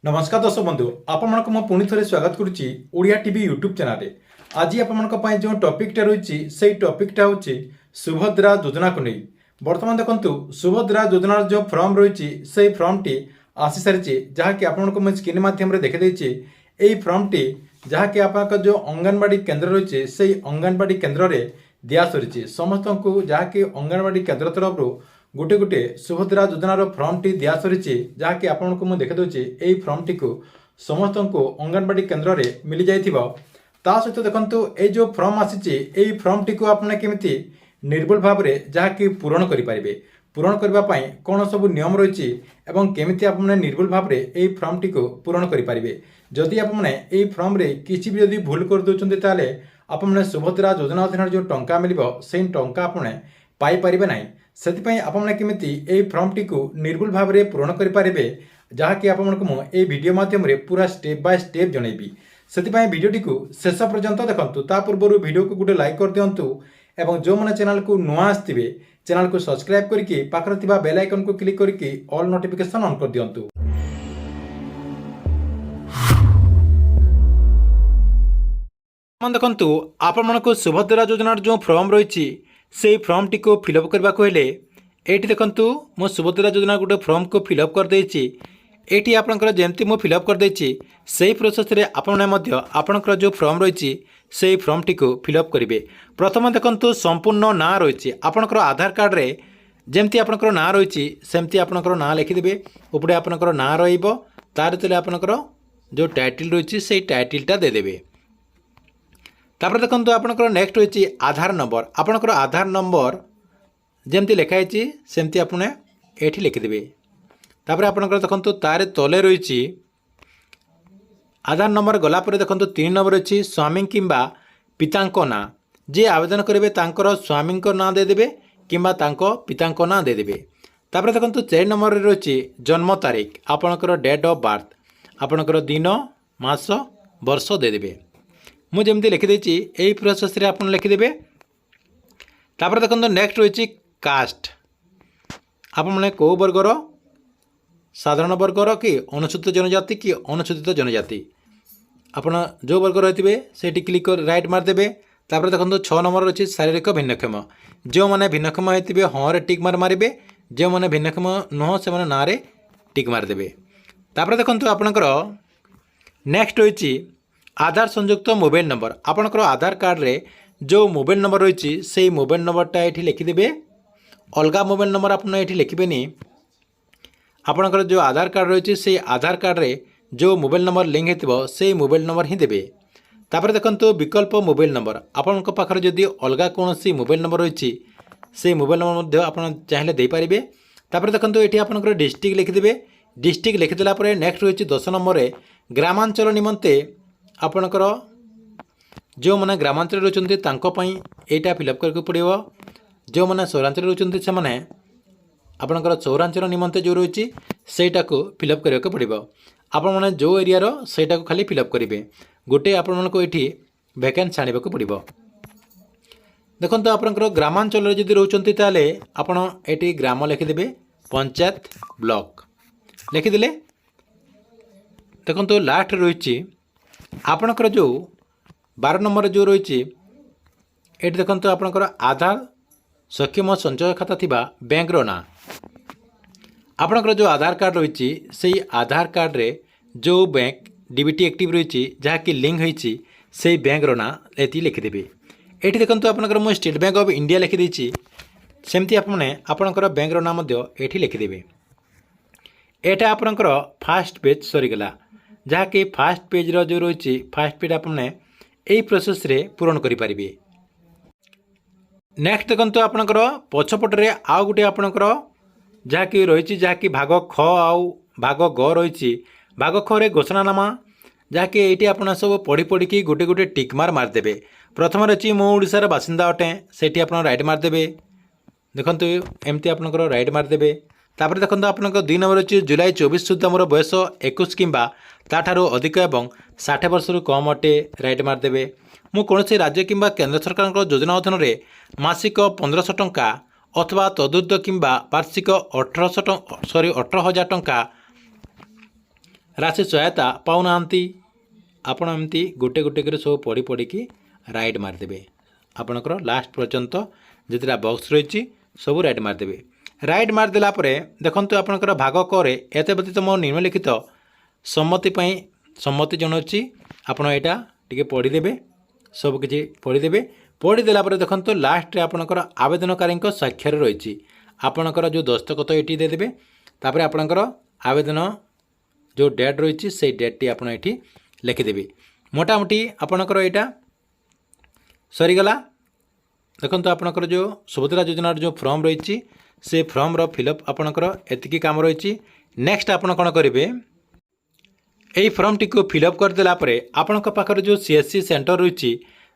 नमस्कार दर्शक बंधु आपण पुणी थे स्वागत करुच्ची ओडिया टीवी यूट्यूब चैनल आज आपण जो टॉपिकटा रही से टॉपिकटा हूँ सुभद्रा योजना को नहीं बर्तमान देखो सुभद्रा योजनार जो फॉर्म रही से फॉर्म टी आसी सारी जहाँकि आपको स्क्रीन मध्यम देखी यही फॉर्म टी जहाँकि आप जो अंगनवाड़ी केन्द्र रही से अंगनवाड़ी केन्द्र में दिया सरी समस्त को जहाँकि अंगनवाड़ी केन्द्र तरफ गोटे गोटे सुभद्रा योजनार फॉर्म टी दिया सरी जहाँकि आपको मुझे देखी यही फॉर्म टी को समस्त को अंगनवाड़ी केन्द्र में मिल जाइथिबो। ता सहित देखंतु ए जो फॉर्म आसी यही फॉर्म टी को आपने केमिति निर्भुल भाव में जहाँकि पूरण करें पूरण करने कौन सब नियम रही एवं केमिति आपने निर्भुल भाव में यही फॉर्म टी को पूरण करें जदि आपने यही फॉर्म रे किसी भी जदि भूल कर दउछन्ते ताले आपने सुभद्रा योजना अधीन जो टंका मिलिबो से टंका आपने पाई परिबे नाही सेतिपई आपने केमिति एही फॉर्म टी को निर्भुल भाव में पूरण करें जहाँकि आपको मु ए वीडियो माध्यम रे पूरा स्टेप बाय स्टेप जनइबी सेतिपई वीडियो टी को शेष पर्यंत देखंतु ता पूर्व वीडियो को गोटे लाइक कर दियंतु एवं जो मैंने चैनल को नुआ आसथिबे चैनल को सब्सक्राइब करके पाखर थिबा बेल आइकन को क्लिक करके ऑल नोटिफिकेशन ऑन कर दियंतु। देखंतु आपको सुभद्रा योजनार जो फॉर्म रही से फॉर्म टी को फिलअप करने को हेले एटी देखंतु मो सुभद्रा योजना गोटे फॉर्म को फिलअप कर देछि एटी आपनकर जेमती मो फिलअप कर देछि सेही प्रोसेस रे आपने मध्य आपनकर जो फॉर्म रही से फॉर्म टी को फिलअप करेंगे। प्रथम देखंतु संपूर्ण ना रही आपनकर आधार कार्ड रे जेमती आपनकर ना रही सेमती आपनकर ना लिखिदेबे उपरे आपनकर ना रहिबो तार तले आपनकर जो टाइटल रही से टाइटलटा देदेबे। तापर देखंतु आपनकर नेक्स्ट रही आधार नंबर आपनकर आधार नंबर जेमती लिखाई सेमती आपने एठी लिखिदेबे। तापर आपनकर देखंतु तारे तले रही आधार नंबर गलापर देखंतु 3 नंबर रही स्वामी किंबा पितांको ना जे आवेदन करेंगे तांकर स्वामी ना देदेबे किंबा तांको पितांको ना देदेबे। तापर देखंतु 4 नंबर रही जन्म तारीख आपनकर डेट ऑफ बर्थ आपनकर दिन मास वर्ष देदेबे। मुझे जमी लिखिदे यही प्रोसेस रे आपन लिखिदेबे। तापर देखंतु नेक्स्ट रही कास्ट आपने कौ वर्गर साधारण वर्गर कि अनुसूचित जनजाति कि अनुसूचित जनजाति आपन जो वर्ग रही से क्लिक कर राइट मारदेवे। तापर देखो 6 नंबर रही शारीरिक भिन्नक्षम जो मैंने भिन्नक्षम होते हाँ टिक मार मारे जो मैंने भिन्नक्षम नुह से ना टिक मारदेवे। तापर देखो आपणकर नेक्स्ट रही आधार संयुक्त मोबाइल नंबर आपणकर आधार कार्ड रे जो मोबाइल नंबर रही से मोबाइल नंबरटा ये लिखिदेवे अलग मोबाइल नंबर आपन ये लिखिबेनी आपणकर जो आधार कार्ड रही से आधार कार्ड रे जो मोबाइल नंबर लिंक होइतिबो से मोबाइल नंबर ही देबे। तापर देखंतु विकल्प मोबाइल नंबर आपनक पाखर जदि अलग कौन मोबाइल नंबर रही से मोबाइल नंबर मध्य आपन चाहिले दे पारिबे। तापर देखंतु एठी आपनकर डिस्ट्रिक्ट लिखिदेबे डिस्ट्रिक्ट लिखिदेला परे नेक्स्ट रही 10 नंबर रे ग्रामांचल निमंते आपणकर जो मैंने ग्रामांचल रोचंती तांको पई एटा फिलअप करके पड़िबो जो मैंने सहरांचल रोचंती से माने आपणकर सहरांचल निमंते जो रही सेटा को फिलअप करके पड़िबो। आपण माने जो एरिया रो सेटा को खाली फिलअप करेंगे गोटे आपण मन को एठी वैकेंट छाड़िबा को पड़िबो। देखंतु आपणकर ग्रामांचल रे जदि रोचंती ताले आपण एठी ग्राम लिखिदेबे पंचायत ब्लॉक लिखिदेले। देखंतु लास्ट रही आपणकर जो 12 नंबर जो रही ये देखंतु आपणकर आधार सक्षम संचय खाता थिबा बैंक रो ना आपणकर जो आधार कार्ड रही से आधार कार्ड रे जो बैंक डीबीटी एक्टिव रही जहाँकि लिंक होती से बैंक रो ना एति लिखिदेबे। एठी देखंतु आपणकर मो स्टेट बैंक ऑफ इंडिया लिखिदेछि सेमती आपने आपणकर बैंक रो ना मध्य एठी लिखिदेबे। एटा आपणकर फास्ट पेज सरीगला जहाँकि फास्ट पेज रो जो रही फास्ट पेज आपने यही प्रोसेस रे पूरण करि परिबे। नेक्स्ट देखंतु आपणकर पछपटरे आउ गुटे आपणकर जहाँकि रही जहाँकि भाग ख आउ भाग ग रही भाग ख रे घोषणानामा जहाँकि ये आपड़ सब पढ़ी पढ़ी गोटे गोटे टिक मार मारदेवे। प्रथम रही मो ओडिशार बासिंदा अटे सेठी आप राइट मारदेवे देखंतु एमती आपणकर राइट मारदेवे। तापर देखंतु आपणकर 2 नंबर रही जुलाई 24 सुधा मोर बयस 21 किंबा ताठारू अधिक एवं 60 वर्ष कम अटे राइट मारदेवे। मु कौन राज्य किंबा केंद्र सरकार योजना अधीन में मासिक 1500 टंका अथवा तदुर्ध किंबा वार्षिक 18,000 टंका ରାଶି ସହାୟତା ପାଉନାହାନ୍ତି। ଆପଣ ଏମିତି ଗୋଟେ ଗୋଟେ କରି ସବୁ ପଢ଼ି ପଢ଼ିକି ରାଇଟ୍ ମାରିଦେବେ। ଆପଣଙ୍କର ଲାଷ୍ଟ ପର୍ଯ୍ୟନ୍ତ ଯେତେଟା ବକ୍ସ ରହିଛି ସବୁ ରାଇଟ୍ ମାରିଦେବେ। ରାଇଟ୍ ମାରିଦେଲା ପରେ ଦେଖନ୍ତୁ ଆପଣଙ୍କର ଭାଗ କରେ ଏତେ ବ୍ୟତୀତ ମୋ ନିମ୍ନଲିଖିତ ସମ୍ମତି ପାଇଁ ସମ୍ମତି ଜଣାଉଛି। ଆପଣ ଏଇଟା ଟିକେ ପଢ଼ିଦେବେ, ସବୁକିଛି ପଢ଼ିଦେବେ। ପଢ଼ିଦେଲା ପରେ ଦେଖନ୍ତୁ ଲାଷ୍ଟରେ ଆପଣଙ୍କର ଆବେଦନକାରୀଙ୍କ ସ୍ୱାକ୍ଷର ରହିଛି। ଆପଣଙ୍କର ଯେଉଁ ଦସ୍ତଖତ ଏଠି ଦେଇଦେବେ। ତାପରେ ଆପଣଙ୍କର ଆବେଦନ ଯେଉଁ ଡେଟ୍ ରହିଛି ସେଇ ଡେଟ୍ଟି ଆପଣ ଏଠି ଲେଖିଦେବେ। ମୋଟାମୋଟି ଆପଣଙ୍କର ଏଇଟା ସରିଗଲା। ଦେଖନ୍ତୁ ଆପଣଙ୍କର ଯେଉଁ ସୁଭଦ୍ରା ଯୋଜନାର ଯେଉଁ ଫର୍ମ ରହିଛି ସେ ଫର୍ମର ଫିଲ୍ଅପ୍ ଆପଣଙ୍କର ଏତିକି କାମ ରହିଛି। ନେକ୍ସଟ ଆପଣ କ'ଣ କରିବେ, এই ଫର୍ମଟିକୁ ଫିଲ୍ଅପ୍ କରିଦେଲା ପରେ ଆପଣଙ୍କ ପାଖରେ ଯେଉଁ CSC ସେଣ୍ଟର ରହିଛି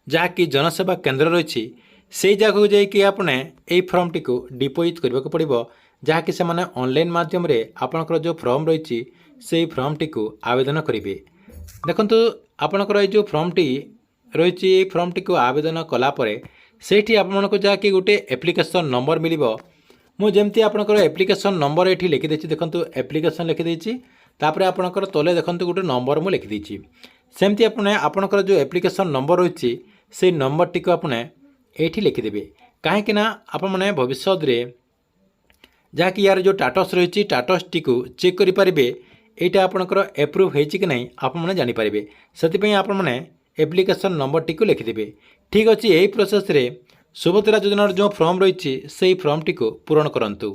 ଯାହାକି ଜନସେବା କେନ୍ଦ୍ର ରହିଛି ସେଇ ଜାଗାକୁ ଯାଇକି ଆପଣ এই ଫର୍ମଟିକୁ ଡିପୋଜିଟ୍ କରିବାକୁ ପଡ଼ିବ, ଯାହାକି ସେମାନେ ଅନଲାଇନ୍ ମାଧ୍ୟମରେ ଆପଣଙ୍କର ଯେଉଁ ଫର୍ମ ରହିଛି ସେଇ ଫର୍ମଟିକୁ ଆବେଦନ କରିବେ। ଦେଖନ୍ତୁ ଆପଣଙ୍କର এই ଯେଉଁ ଫର୍ମଟି ରହିଛି এই ଫର୍ମଟିକୁ ଆବେଦନ କଲା ପରେ ସେଇଠି ଆପଣଙ୍କୁ ଯାହାକି ଗୋଟେ ଆପ୍ଲିକେସନ୍ ନମ୍ବର ମିଳିବ। ମୁଁ ଯେମିତି ଆପଣଙ୍କର ଆପ୍ଲିକେସନ୍ ନମ୍ବର ଏଠି ଲେଖିଦେଇଛି, ଦେଖନ୍ତୁ ଆପ୍ଲିକେସନ୍ ଲେଖିଦେଇଛି। ତାପରେ ଆପଣଙ୍କର ତଳେ ଦେଖନ୍ତୁ ଗୋଟେ ନମ୍ବର ମୁଁ ଲେଖିଦେଇଛି। ସେମିତି ଆପଣଙ୍କର ଯେଉଁ ଆପ୍ଲିକେସନ୍ ନମ୍ବର ରହିଛି ସେଇ ନମ୍ବରଟିକୁ ଆପଣ ଏଇଠି ଲେଖିଦେବେ। କାହିଁକିନା ଆପଣମାନେ ଭବିଷ୍ୟତରେ ଯାହାକି ୟାର ଯେଉଁ ଷ୍ଟାଟସ୍ ରହିଛି ଷ୍ଟାଟସ୍ଟିକୁ ଚେକ୍ କରିପାରିବେ এইটা ଆପଣଙ୍କର ଆପ୍ରୁଭ୍ ହେଇଛି କି ନାହିଁ ଆପଣମାନେ ଜାଣିପାରିବେ। ସେଥିପାଇଁ ଆପଣମାନେ ଆପ୍ଲିକେସନ୍ ନମ୍ବରଟିକୁ ଲେଖିଦେବେ। ଠିକ୍ ଅଛି, ଏହି ପ୍ରୋସେସ୍ରେ ସୁଭଦ୍ରା ଯୋଜନାର ଯେଉଁ ଫର୍ମ ରହିଛି ସେଇ ଫର୍ମଟିକୁ ପୂରଣ କରନ୍ତୁ।